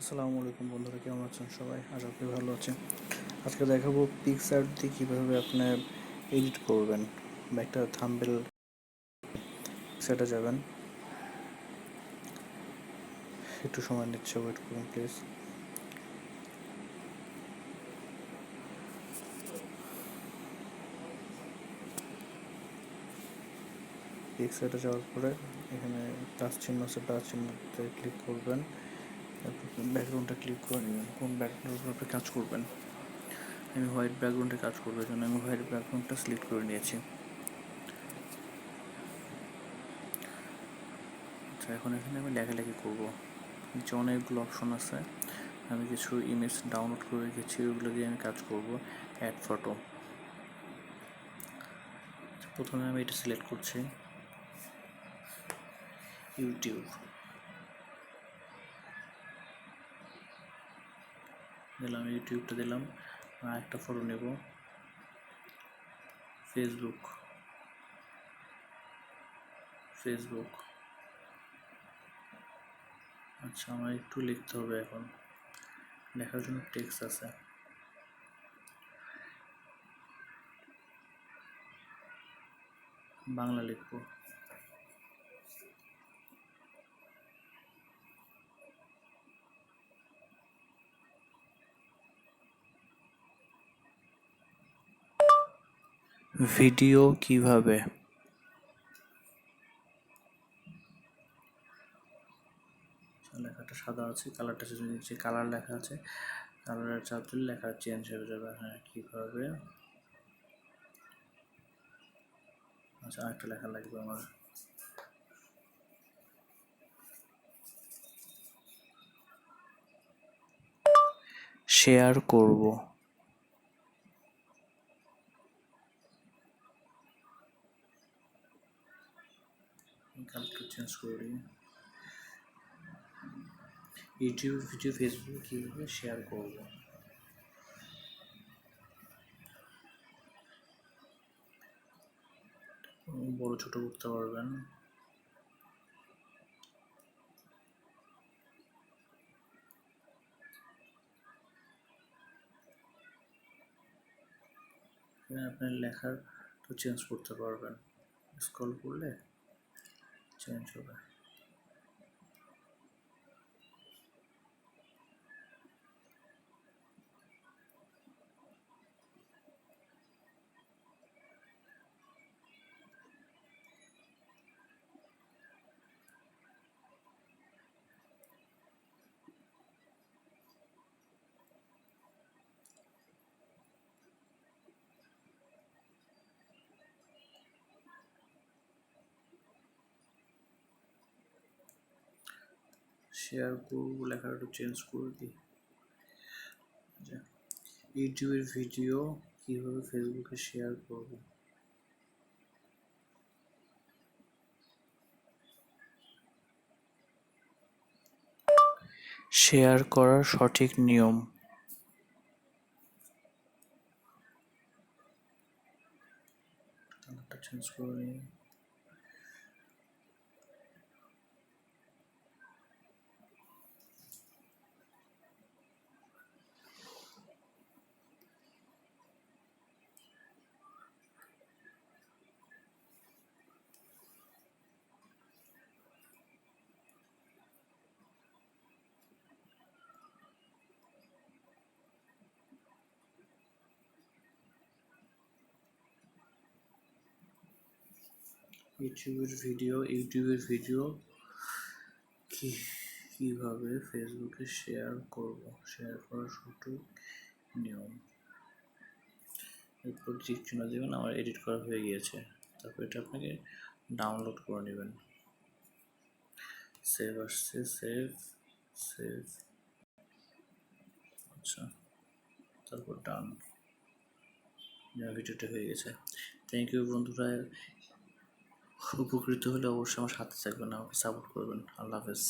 আসসালামু আলাইকুম বন্ধুরা, কেমন আছেন সবাই? আশা করি ভালো আছেন। আজকে দেখাবো পিক্সআর্ট দিয়ে কীভাবে আপনি এডিট করবেন বা একটা থাম্বনেল সেটা যাবেন। একটু সময় নিচ্ছে, ওয়েট করুন প্লিজ। পিক্সআর্টে যাওয়ার পরে এখানে প্লাস চিহ্ন আছে, প্লাস চিহ্নতে ক্লিক করবেন। তারপর ব্যাকগ্রাউন্ডটা ক্লিক করে নেবেন, কোন ব্যাকগ্রাউন্ডের উপরে কাজ করবেন। আমি হোয়াইট ব্যাকগ্রাউন্ডে কাজ করবো, এই জন্য আমি হোয়াইট ব্যাকগ্রাউন্ডটা সিলেক্ট করে নিয়েছি। আচ্ছা, এখন এখানে আমি লেখালেখি করবো। নিচে অনেকগুলো অপশন আছে, আমি কিছু ইমেজ ডাউনলোড করে রেখেছি, ওইগুলো দিয়ে আমি কাজ করব। অ্যাড ফটো, প্রথমে আমি এটা সিলেক্ট করছি। ইউটিউব দিলাম, ইউটিউবটা দিলাম। আর একটা ফটো নেব। ফেসবুক, আচ্ছা, আমার একটু লিখতে হবে। এখন লেখার জন্য টেক্সট আছে, বাংলা লিখবো। ভিডিও কিভাবে, লেখাটা সাদা আছে, কালারটা যে কালার লেখা আছে, কালারের চাপ দিলে লেখা চেঞ্জ হয়ে যাবে। হ্যাঁ, কীভাবে? আচ্ছা, আরেকটা লেখা লাগবে আমার। শেয়ার করব, কালারটা চেঞ্জ করি। ইউটিউব ভিডিও ফেসবুক কীভাবে শেয়ার করব, বড় ছোট করতে পারবেন। আপনার লেখার তো চেঞ্জ করতে পারবেন, স্ক্রল করলে চেঞ্জ হবে। শেয়ার করব লেখাটা একটু চেঞ্জ করে দিই। ইউটিউবের ভিডিও কীভাবে ফেসবুকে শেয়ার করব, শেয়ার করার সঠিক নিয়ম। চেঞ্জ করে নিই। ইউটিউবের ভিডিও কীভাবে ফেসবুকে শেয়ার করব, শেয়ার করার সঠিক নিয়ম। এরপর টিক চিহ্ন দেবেন। আমার এডিট করা হয়ে গিয়েছে। তারপর এটা আপনাকে ডাউনলোড করে নেবেন। সেভ আসছে, সেভ। আচ্ছা, তারপর ডান। ভিডিওটা হয়ে গেছে। থ্যাংক ইউ বন্ধুরা, উপকৃত হলে অবশ্যই আমার সাথে থাকবেন, আমাকে সাপোর্ট করবেন। আল্লাহ হাফেজ।